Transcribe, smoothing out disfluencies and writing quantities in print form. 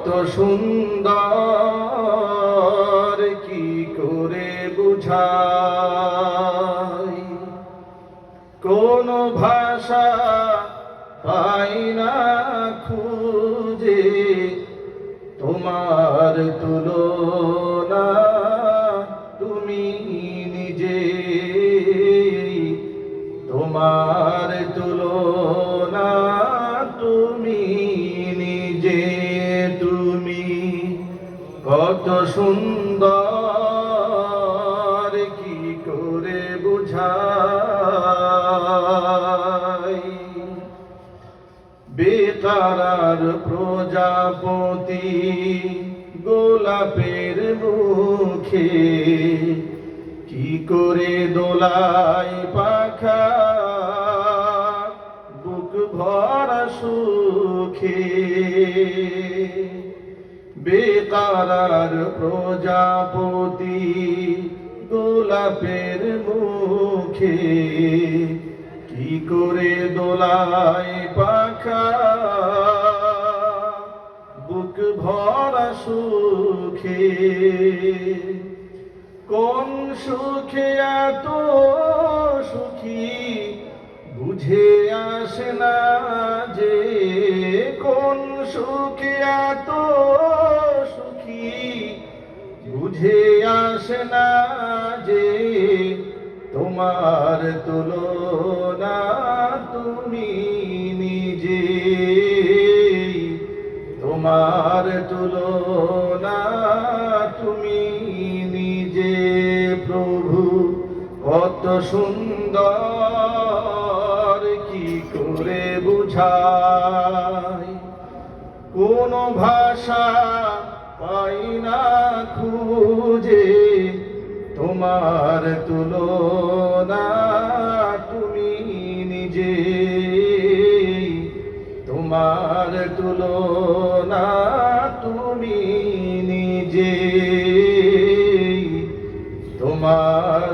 কত সুন্দর কি করে বুঝাই, কোন ভাষা পাই না খুঁজে তোমার তুলনা তুমি নিজে, তোমার তুলনা তুমি নিজে। তুমি কত সুন্দর কি করে বুঝাই, বেকারার প্রজাপতি গোলাপের মুখে কি করে দোলাই পাখা বুক ভরা সুখে। বেকারার প্রজাপতি গোলাপের মুখে কি করে দোলাই পাখা বুক ভরা সুখে। কোন সুখে এত সুখী বুঝে আসে না যে, কোন সুখে এত সুখী বুঝে আসে না যে, তোমার তুলনা তুমি নিজে, তোমার তুলনা তুমি নিজে। প্রভু কত সুন্দর কি করে বুঝাই, কোন ভাষা পাই না খুঁজে তোমার তুলনা তুমি নিজে, তোমার তুলনা তুমি নিজে, তোমার